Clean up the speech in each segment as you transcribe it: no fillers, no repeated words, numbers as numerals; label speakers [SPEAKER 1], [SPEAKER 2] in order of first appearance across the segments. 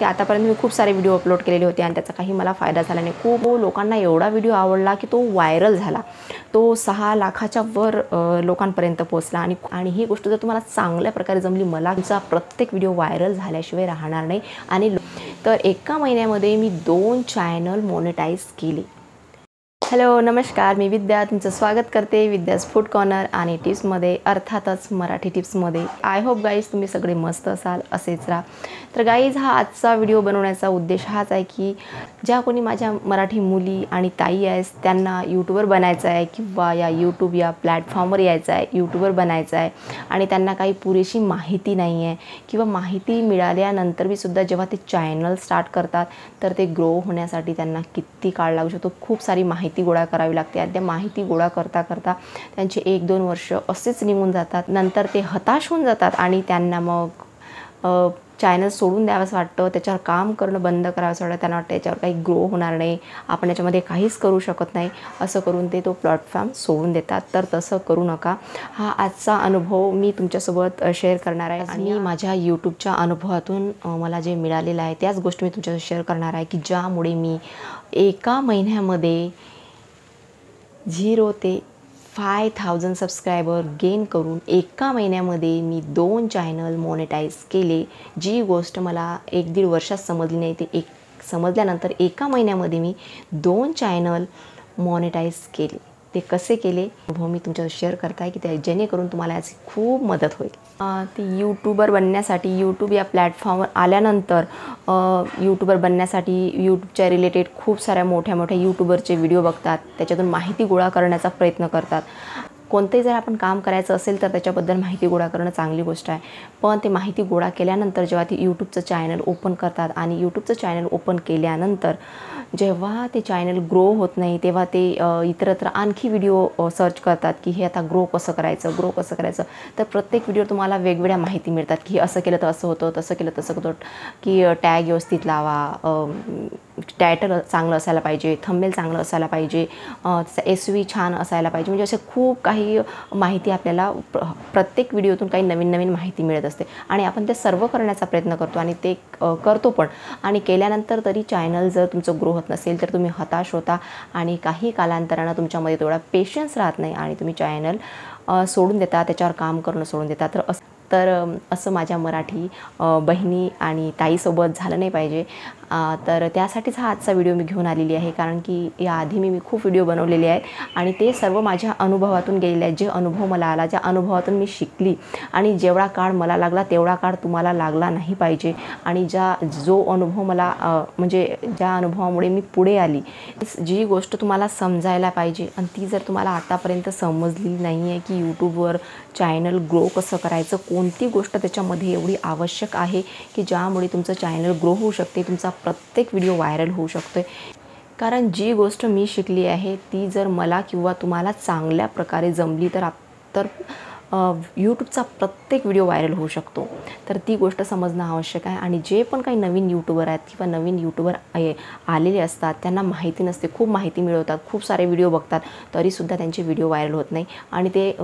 [SPEAKER 1] की आतापर्यंत मी खूप सारे व्हिडिओ अपलोड केलेले होते आणि त्याचा काही मला फायदा झाला नाही। खूप लोकांना एवढा व्हिडिओ आवडला की तो व्हायरल झाला, तो 6 लाखाच्या वर लोकांपर्यंत पोहोचला। आणि ही गोष्ट जर तुम्हाला चांगल्या प्रकारे जमली, मला तुमचा प्रत्येक व्हिडिओ व्हायरल झाल्याशिवाय राहणार नाही। आणि तर एका महिन्यामध्ये मी 2 चॅनल मॉनिटाईज केले। हॅलो नमस्कार, मी विद्या तुमचं स्वागत करते विद्यास फूड कॉर्नर आणि टिप्समध्ये, अर्थातच मराठी टिप्समध्ये। आय होप गाईज तुम्ही सगळे मस्त असाल, असेच राहा। तर गाईज हा आजचा व्हिडिओ बनवण्याचा उद्देश हाच आहे की ज्या कोणी माझ्या मराठी मुली आणि ताई आहेत त्यांना यूट्यूबर बनायचं आहे किंवा या यूट्यूब या प्लॅटफॉर्मवर यायचं आहे, यूट्यूबर बनायचं आहे आणि त्यांना काही पुरेशी माहिती नाही आहे किंवा माहिती मिळाल्यानंतर बी सुद्धा जेव्हा ते चॅनल स्टार्ट करतात तर ते ग्रो होण्यासाठी त्यांना किती काळ लागू शकतो, खूप सारी माहिती गोळा करावी लागते आणि त्या माहिती गोळा करता करता त्यांचे 1-2 वर्ष असेच निघून जातात। नंतर ते हताश होऊन जातात आणि त्यांना मग चॅनल सोडून द्यावंसं वाटतं, त्याच्यावर काम करणं बंद करावंसं वाटतं। त्यांना वाटतं याच्यावर काही ग्रो होणार नाही, आपण याच्यामध्ये काहीच करू शकत नाही, असं करून ते तो प्लॅटफॉर्म सोडून देतात। तर तसं करू नका। हा आजचा अनुभव मी तुमच्यासोबत शेअर करणार आहे आणि माझ्या यूट्यूबच्या अनुभवातून मला जे मिळालेलं आहे त्याच गोष्टी मी तुमच्यासोबत शेअर करणार आहे की ज्यामुळे मी एका महिन्यामध्ये 0 ते 5000 सबस्क्रायबर गेन करून एका महिन्यामध्ये मी 2 चॅनल मॉनिटाईज केले। जी गोष्ट मला 1-1.5 वर्षात समजली नाही, ते समजल्यानंतर एका महिन्यामध्ये मी 2 चॅनल मॉनिटाईज केले। ते कसे केले अनुभव मी तुमच्यासोबत शेअर करत आहे की ते जेणेकरून तुम्हाला याची खूप मदत होईल। ती यूट्यूबर बनण्यासाठी, यूट्यूब या प्लॅटफॉर्मवर आल्यानंतर यूट्यूबर बनण्यासाठी यूट्यूबच्या रिलेटेड खूप साऱ्या मोठ्या मोठ्या यूट्यूबरचे व्हिडिओ बघतात, त्याच्यातून माहिती गोळा करण्याचा प्रयत्न करतात। कोणतेही जर आपण काम करायचं असेल तर त्याच्याबद्दल माहिती गोळा करणं चांगली गोष्ट आहे, पण ते माहिती गोळा केल्यानंतर जेव्हा ती यूट्यूबचं चॅनल ओपन करतात आणि यूट्यूबचं चॅनल ओपन केल्यानंतर जेव्हा ते चॅनल ग्रो होत नाही तेव्हा ते इतरत्र आणखी व्हिडिओ सर्च करतात की हे आता ग्रो कसं करायचं। तर प्रत्येक व्हिडिओ तुम्हाला वेगवेगळ्या माहिती मिळतात की असं केलं तर असं होतं, तसं केलं तसं होतं, की टॅग व्यवस्थित लावा, टायटल चांगलं असायला पाहिजे, थंबनेल चांगलं असायला पाहिजे, त्याचा एसवी छान असायला पाहिजे। म्हणजे असे खूप काही माहिती आपल्याला प्रत्येक व्हिडिओतून काही नवीन नवीन माहिती मिळत असते आणि आपण ते सर्व करण्याचा प्रयत्न करतो आणि ते करतो पण। आणि केल्यानंतर तरी चॅनल जर तुमचं ग्रो होत नसेल तर तुम्ही हताश होता आणि काही कालांतरानं तुमच्यामध्ये तेवढा पेशन्स राहत नाही आणि तुम्ही चॅनल सोडून देता, त्याच्यावर काम करणं सोडून देता। तर असं माझ्या मराठी बहिणी आणि ताईसोबत झालं नाही पाहिजे। तर त्यासाठीच हा आजचा व्हिडिओ मी घेऊन आलेली आहे, कारण की याआधी मी खूप व्हिडिओ बनवलेले आहेत आणि ते सर्व माझ्या अनुभवातून गेलेले आहेत। जे अनुभव मला आला, ज्या अनुभवातून मी शिकली आणि जेवढा काळ मला लागला तेवढा काळ तुम्हाला लागला नाही पाहिजे। आणि जो अनुभव मला म्हणजे ज्या अनुभवामुळे मी पुढे आली, जी गोष्ट तुम्हाला समजायला पाहिजे आणि ती जर तुम्हाला आतापर्यंत समजली नाही आहे की यूट्यूबवर चॅनल ग्रो कसं करायचं, कोणती गोष्ट त्याच्यामध्ये एवढी आवश्यक आहे की ज्यामुळे तुमचं चॅनल ग्रो होऊ शकते, तुमचा प्रत्येक व्हिडिओ व्हायरल होऊ शकतो। कारण जी गोष्ट मी शिकली आहे ती जर मला किंवा तुम्हाला चांगल्या प्रकारे जमली तर यूट्यूबचा प्रत्येक व्हिडिओ व्हायरल होऊ शकतो। तर ती गोष्ट समजणं आवश्यक आहे। आणि जे पण काही नवीन यूट्यूबर आहेत किंवा नवीन यूट्यूबर आलेले असतात त्यांना माहिती नसते, खूप माहिती मिळवतात, खूप सारे व्हिडिओ बघतात, तरीसुद्धा त्यांचे व्हिडिओ व्हायरल होत नाही आणि ते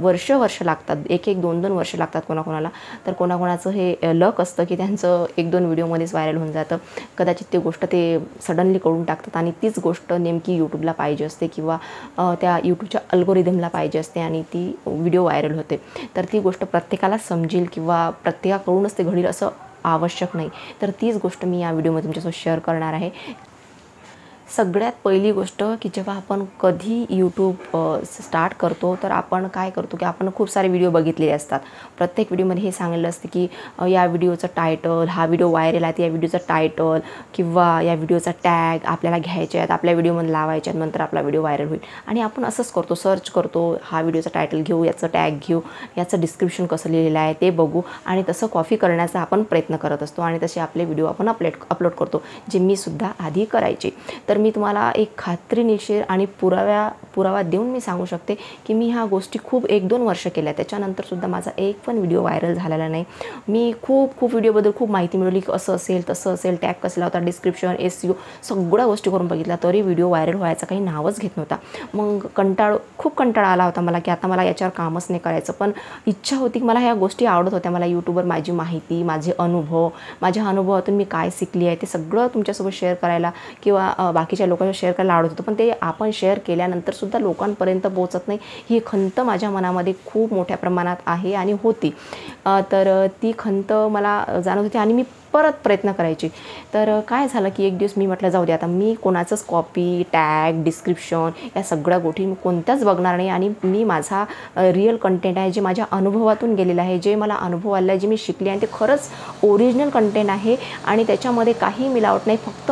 [SPEAKER 1] वर्ष लागतात, 1-1, 2-2 वर्ष लागतात कोणाकोणाला। तर कोणाकोणाचं हे लक असतं की त्यांचं 1-2 व्हिडिओमध्येच व्हायरल होऊन जातं। कदाचित ते गोष्ट ते सडनली करून टाकतात आणि तीच गोष्ट नेमकी यूट्यूबला पाहिजे असते किंवा त्या यूट्यूबच्या अल्गोरिदमला पाहिजे असते आणि ती व्हिडिओ व्हायरल होते। तर ती गोष्ट प्रत्येकाला समजेल किंवा प्रत्येकाकडूनच ते घडेल असं आवश्यक नाही। तर तीच गोष्ट मी या व्हिडिओमध्ये तुमच्यासोबत शेअर करणार आहे। सगळ्यात पहिली गोष्ट की जेव्हा आपण कधी यूट्यूब स्टार्ट करतो तर आपण काय करतो की आपण खूप सारे व्हिडिओ बघितलेले असतात। प्रत्येक व्हिडिओमध्ये हे सांगितलं असतं की या व्हिडिओचं टायटल, हा व्हिडिओ व्हायरल आहे तर या व्हिडिओचं टायटल किंवा या व्हिडिओचा टॅग आपल्याला घ्यायचे आहेत, आपल्या व्हिडिओमध्ये लावायचे आहेत, नंतर आपला व्हिडिओ व्हायरल होईल। आणि आपण असंच करतो, सर्च करतो, हा व्हिडिओचा टायटल घेऊ, याचं टॅग घेऊ, याचं डिस्क्रिप्शन कसं लिहिलेलं आहे ते बघू आणि तसं कॉपी करण्याचा आपण प्रयत्न करत असतो आणि तसे आपले व्हिडिओ आपण अपलोड करतो, जे मी सुद्धा आधी करायचे। तर तर मी तुम्हाला एक खात्रीशीर आणि पुरावा देऊन मी सांगू शकते की मी ह्या गोष्टी खूप 1-2 वर्ष केल्या, त्याच्यानंतरसुद्धा माझा एक पण व्हिडिओ व्हायरल झालेला नाही. मी खूप व्हिडिओबद्दल खूप माहिती मिळवली की असं असेल तसं असेल, टॅग कसं लावतात, डिस्क्रिप्शन, SEO सगळ्या गोष्टी करून बघितल्या, तरी व्हिडिओ व्हायरल व्हायचं काही नावच घेत नव्हता. मग खूप कंटाळा आला होता मला की आता मला याच्यावर कामच नाही करायचं. पण इच्छा होती की मला ह्या गोष्टी आवडत होत्या. मला यूट्यूबवर माझी माहिती, माझे अनुभव, माझ्या अनुभवातून मी काय शिकली आहे ते सगळं तुमच्यासोबत शेअर करायला किंवा बाकीच्या लोकांना शेअर करायला आवडत होतं. पण ते आपण शेअर केल्यानंतरसुद्धा लोकांपर्यंत पोहोचत नाही, ही खंत माझ्या मनामध्ये खूप मोठ्या प्रमाणात आहे आणि होती. तर ती खंत मला जाणवत होती आणि मी परत प्रयत्न करायची. तर काय झालं की एक दिवस मी म्हटलं जाऊ दे, आता मी कोणाचंच कॉपी, टॅग, डिस्क्रिप्शन या सगळ्या गोष्टी मी कोणत्याच बघणार नाही आणि मी माझा रिअल कंटेंट आहे, जे माझ्या अनुभवातून गेलेलं आहे, जे मला अनुभव आला आहे, जे मी शिकले आणि ते खरंच ओरिजिनल कंटेंट आहे आणि त्याच्यामध्ये काही मिलावट नाही. फक्त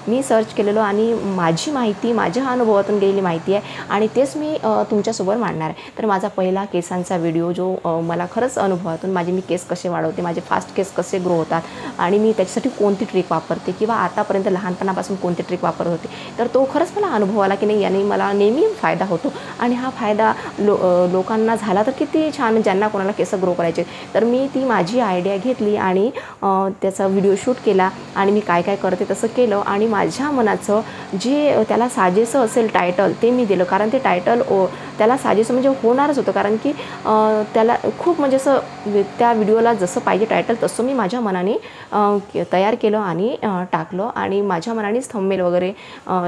[SPEAKER 1] मी सर्च केलेलं आणि माझी माहिती, माझ्या अनुभवातून गेलेली माहिती आहे आणि तेच मी तुमच्यासोबत मांडणार आहे. तर माझा पहिला केसांचा व्हिडिओ जो मला खरंच अनुभवातून मी केस कसे वाढवते, माझे फास्ट केस कसे ग्रो होतात आणि मी त्याच्यासाठी कोणती ट्रिक वापरते किंवा आतापर्यंत लहानपणापासून कोणती ट्रिक वापरत होते, तर तो खरंच मला अनुभव आला की नाही, याने मला नेहमी फायदा होतो आणि हा फायदा लोकांना झाला तर किती छान, ज्यांना कोणाला केस ग्रो करायचे. तर मी ती माझी आयडिया घेतली आणि त्याचा व्हिडिओ शूट केला आणि मी काय करते तसं केलं आणि माझ्या मनाचं जे त्याला साजेसं असेल टायटल ते मी दिलं. कारण ते टायटल त्याला साजेसं म्हणजे होणारच होतं, कारण की त्याला खूप म्हणजे असं त्या व्हिडिओला जसं पाहिजे टायटल तसं मी माझ्या मनाने तयार केलं आणि टाकलं आणि माझ्या मनानेच थंबनेल वगैरे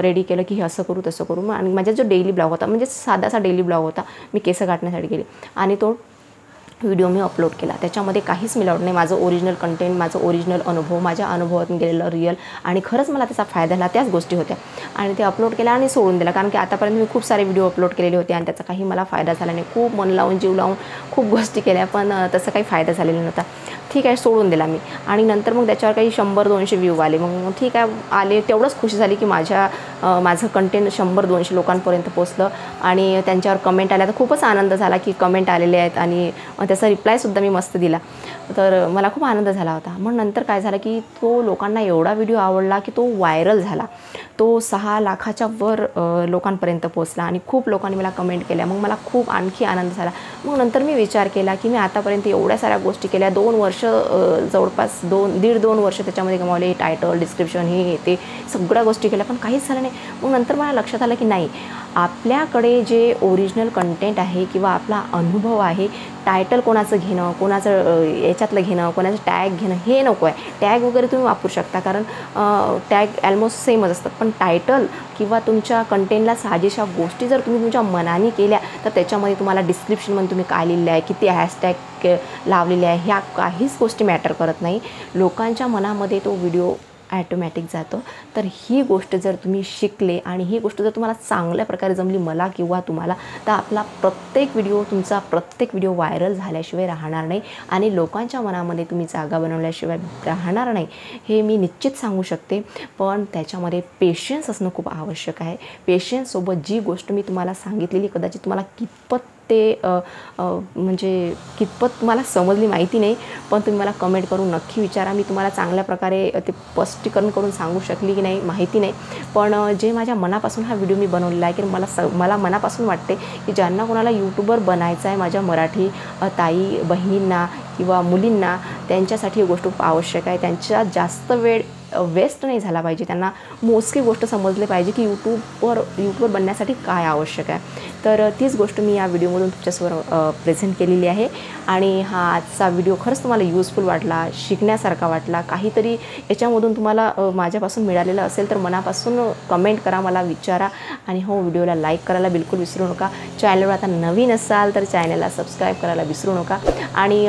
[SPEAKER 1] रेडी केलं की हे असं करू तसं करू. आणि माझा जो डेली ब्लॉग होता, म्हणजे साधासा डेली ब्लॉग होता, मी केस काढण्यासाठी गेले आणि तो व्हिडिओ मी अपलोड केला. त्याच्यामध्ये काहीच मिलावट नाही, माझं ओरिजिनल कंटेंट, माझं ओरिजिनल अनुभव, माझ्या अनुभवातून गेलेलं रिअल आणि खरंच मला त्याचा फायदा झाला, त्याच गोष्टी होत्या आणि ते अपलोड केला आणि सोडून दिला. कारण की आतापर्यंत मी खूप सारे व्हिडिओ अपलोड केलेले होते आणि त्याचा काही मला फायदा झाला नाही. खूप मन लावून जीव लावून खूप गोष्टी केल्या, पण तसं काही फायदा झालेला नव्हता. ठीक आहे, सोडून दिला मी आणि नंतर मग त्याच्यावर काही 100-200 व्ह्यू आले. मग ठीक आहे, आले तेवढंच खुशी झाली की माझं कंटेंट 100-200 लोकांपर्यंत पोचलं आणि त्यांच्यावर कमेंट आल्या तर खूपच आनंद झाला की कमेंट आलेले आहेत आणि त्याचा रिप्लायसुद्धा मी मस्त दिला. तर मला खूप आनंद झाला होता. मग नंतर काय झालं की तो लोकांना एवढा व्हिडिओ आवडला की तो व्हायरल झाला. तो 6 लाखाच्या वर लोकांपर्यंत पोचला आणि खूप लोकांनी मला कमेंट केल्या. मग मला खूप आणखी आनंद झाला. मग नंतर मी विचार केला की मी आतापर्यंत एवढ्या साऱ्या गोष्टी केल्या, 2 वर्ष जवळपास 1.5-2 वर्ष त्याच्यामध्ये गमावले. टायटल, डिस्क्रिप्शन, हे ते सगळ्या गोष्टी केल्या, पण काहीच झालं नाही. मग नंतर मला लक्षात आलं की नाही, आपल्याकडे जे ओरिजिनल कंटेंट आहे किंवा आपला अनुभव आहे, टायटल कोणाचं घेणं, कोणाचं याच्यातलं घेणं, कोणाचं टॅग घेणं हे नको आहे. टॅग वगैरे तुम्ही वापरू शकता, कारण टॅग ऑलमोस्ट सेमच असतात, पण टायटल किंवा तुमच्या कंटेंटला साजेशा गोष्टी जर तुम्ही तुमच्या मनाने केल्या तर त्याच्यामध्ये तुम्हाला डिस्क्रिप्शनमध्ये तुम्ही काय लिहिलं आहे, किती हॅशटॅग लावलेले आहे, ह्या काहीच गोष्टी मॅटर करत नाही. लोकांच्या मनामध्ये तो व्हिडिओ ॲटोमॅटिक जातो. तर ही गोष्ट जर तुम्ही शिकले आणि ही गोष्ट जर तुम्हाला चांगल्या प्रकारे जमली, मला किंवा तुम्हाला, तर आपला तुमचा प्रत्येक व्हिडिओ व्हायरल झाल्याशिवाय राहणार नाही आणि लोकांच्या मनामध्ये तुम्ही जागा बनवल्याशिवाय राहणार नाही, हे मी निश्चित सांगू शकते. पण त्याच्यामध्ये पेशन्स असणं खूप आवश्यक आहे. पेशन्ससोबत जी गोष्ट मी तुम्हाला सांगितलेली कदाचित तुम्हाला कितपत तुम्हाला समजली माहिती नाही, पण तुम्ही मला कमेंट करून नक्की विचारा. मी तुम्हाला चांगल्या प्रकारे ते स्पष्टीकरण करून सांगू शकली की नाही माहिती नाही, पण जे माझ्या मनापासून हा व्हिडिओ मी बनवलेला आहे की मला मनापासून वाटते की ज्यांना कोणाला यूट्यूबर बनायचं आहे, माझ्या मराठी ताई बहिणींना किंवा मुलींना, त्यांच्यासाठी ही गोष्ट खूप आवश्यक आहे. त्यांच्या जास्त वेळ वेस्ट नाही झाला पाहिजे, त्यांना मोजकी गोष्ट समजली पाहिजे की यूट्यूबर बनण्यासाठी काय आवश्यक आहे. तर तीच गोष्ट मी या व्हिडिओमधून तुमच्यासमोर प्रेझेंट केलेली आहे आणि हा आजचा व्हिडिओ खरंच तुम्हाला युजफुल वाटला, शिकण्यासारखा वाटला, काहीतरी याच्यामधून तुम्हाला माझ्यापासून मिळालेलं असेल तर मनापासून कमेंट करा, मला विचारा आणि हो, व्हिडिओला लाईक करायला बिलकुल विसरू नका. चॅनलवर आता नवीन असाल तर चॅनलला सबस्क्राईब करायला विसरू नका आणि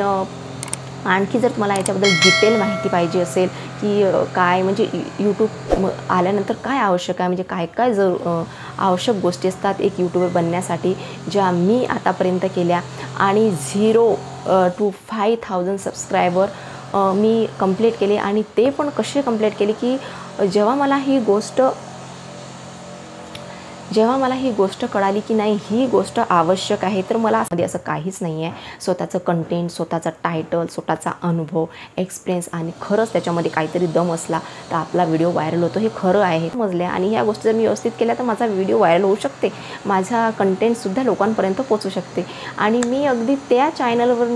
[SPEAKER 1] आणखी जर तुम्हाला याच्याबद्दल डिटेल माहिती पाहिजे असेल की काय म्हणजे यूट्यूब आल्यानंतर काय आवश्यक आहे, म्हणजे काय आवश्यक गोष्टी असतात एक यूट्यूबर बनण्यासाठी, ज्या मी आतापर्यंत केल्या आणि 0 to 5,000 सबस्क्रायबर मी कंप्लीट केले आणि ते पण कसे कंप्लीट केले की जेव्हा मला ही गोष्ट जेव्हा मला ही गोष्ट कळाली की नाही ही गोष्ट आवश्यक आहे, तर मला असं काहीच नाही आहे. स्वतःचं कंटेंट, स्वतःचा टायटल, स्वतःचा अनुभव, एक्सपिरियन्स आणि खरंच त्याच्यामध्ये काहीतरी दम असला तर आपला व्हिडिओ व्हायरल होतो, हे खरं आहे समजले. आणि ह्या गोष्टी जर मी व्यवस्थित केल्या तर माझा व्हिडिओ व्हायरल होऊ शकते, माझा कंटेंटसुद्धा लोकांपर्यंत पोचू शकते. आणि मी अगदी त्या चॅनलवर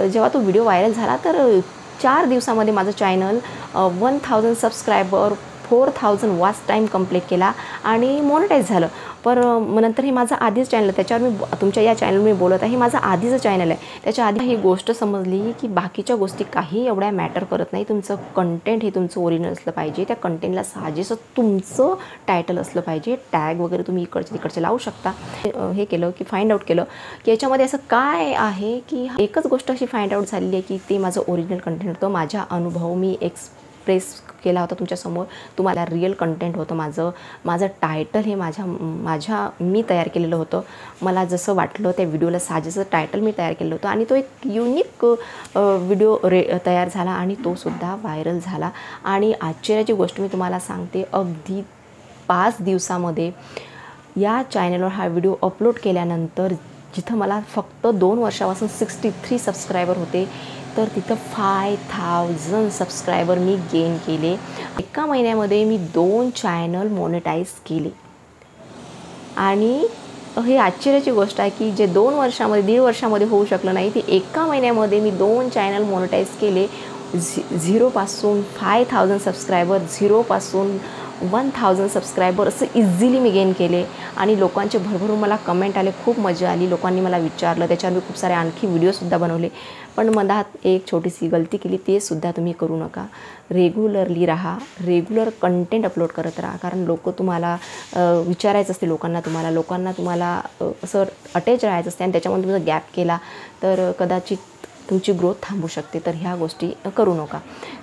[SPEAKER 1] जेव्हा तो व्हिडिओ व्हायरल झाला तर 4 दिवसामध्ये माझं channel 1000 subscriber, 4000 watch time complete केला आणि मॉनिटाईज झालं. पण नंतर हे माझं आधीच चॅनल, त्याच्यावर मी तुमच्या या चॅनलवर मी बोलत आहे, हे माझं आधीचं चॅनल आहे. त्याच्या आधी ही गोष्ट समजली की बाकीच्या गोष्टी काही एवढ्या मॅटर करत नाही. तुमचं कंटेंट हे तुमचं ओरिजिनल असलं पाहिजे, त्या कंटेंटला साजेसं तुमचं टायटल असलं पाहिजे. टॅग वगैरे तुम्ही इकडचे तिकडचे लावू शकता. हे केलं की फाइंड आउट केलं की याच्यामध्ये असं काय आहे की एकच गोष्ट अशी फाइंड आउट झालेली आहे की ते माझं ओरिजिनल कंटेंट होतं. माझा अनुभव मी एक्सप्रेस केला होता तुमच्यासमोर. तुम्हाला रिअल कंटेंट होतं माझं टायटल हे मी तयार केलेलं होतं. मला जसं वाटलं त्या व्हिडिओला साजेसं टायटल मी तयार केलं होतं आणि तो एक युनिक व्हिडिओ तयार झाला आणि तो सुद्धा व्हायरल झाला. आणि आश्चर्याची गोष्ट मी तुम्हाला सांगते, अगदी 5 दिवसामध्ये या चॅनलवर हा व्हिडिओ अपलोड केल्यानंतर जिथं मला फक्त 2 वर्षापासून 63 सबस्क्रायबर होते, तर तिथं 5000 सबस्क्रायबर मी गेन केले. एका महिन्यामध्ये मी 2 चॅनल मॉनिटाईज केले. आणि हे आश्चर्याची गोष्ट आहे की जे 2 वर्षामध्ये, 1.5 वर्षामध्ये होऊ शकलं नाही, ते एका महिन्यामध्ये मी 2 चॅनल मॉनिटाईज केले. झिरोपासून 5000 सबस्क्रायबर, झिरोपासून 1000 सबस्क्रायबर असं इझिली मी गेन केले. आणि लोकांचे भरभरून मला कमेंट आले, खूप मजा आली. लोकांनी मला विचारलं, त्याच्यावर मी खूप सारे आणखी व्हिडिओसुद्धा बनवले. पण मधात एक छोटीशी गलती केली, ते सुद्धा तुम्ही करू नका. रेग्युलरली राहा, रेग्युलर कंटेंट अपलोड करत राहा. कारण तुम्हाला विचारायचं असते, लोकांना तुम्हाला असं अटॅच राहायचं असते आणि त्याच्यामध्ये तुम्ही गॅप केला तर कदाचित तुमची ग्रोथ थांबू शकते. तर ह्या गोष्टी करू नका.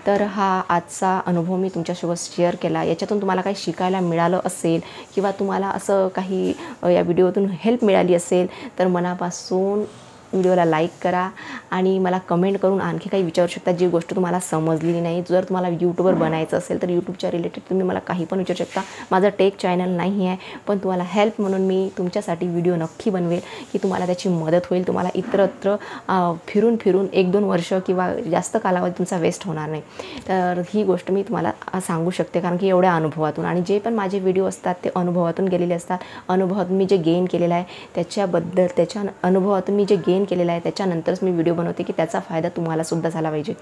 [SPEAKER 1] तर हा आजचा अनुभव मी तुमच्यासोबत शेअर केला. याच्यातून तुम्हाला काही शिकायला मिळालं असेल किंवा तुम्हाला असं काही या व्हिडिओतून हेल्प मिळाली असेल तर मनापासून व्हिडिओला लाईक करा आणि मला कमेंट करून आणखी काही विचारू शकता, जी गोष्ट तुम्हाला समजलेली नाही. जर तुम्हाला यूट्यूबर बनायचं असेल तर यूट्यूबच्या रिलेटेड तुम्ही मला काही पण विचारू शकता. माझं टेक चॅनल नाही आहे, पण तुम्हाला हेल्प म्हणून मी तुमच्यासाठी व्हिडिओ नक्की बनवेल की तुम्हाला त्याची मदत होईल. तुम्हाला इतरत्र फिरून 1-2 वर्ष किंवा जास्त कालावधी तुमचा वेस्ट होणार नाही. तर ही गोष्ट मी तुम्हाला सांगू शकते, कारण की एवढ्या अनुभवातून, आणि जे पण माझे व्हिडिओ असतात ते अनुभवातून गेलेले असतात. अनुभवातून मी जे गेन केलेलं आहे त्याच्याबद्दल, त्याच्या अनुभवातून मी जे गेन केलेला आहे त्याच्यानंतरच मी व्हिडिओ बनवते की त्याचा फायदा तुम्हाला सुद्धा झाला पाहिजे.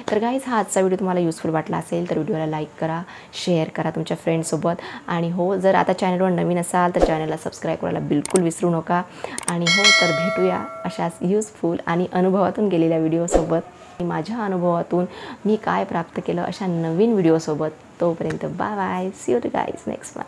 [SPEAKER 1] तर गाईज, हा आजचा व्हिडिओ तुम्हाला युजफुल वाटला असेल तर व्हिडिओला लाईक करा, शेअर करा तुमच्या फ्रेंड्ससोबत. आणि हो, जर आता चॅनलवर नवीन असाल तर चॅनलला सबस्क्राईब करायला बिलकुल विसरू नका. आणि हो, तर भेटूया अशाच युजफुल आणि अनुभवातून गेलेल्या व्हिडिओसोबत, माझ्या अनुभवातून मी काय प्राप्त केलं अशा नवीन व्हिडिओसोबत. तोपर्यंत bye bye, see you guys next one.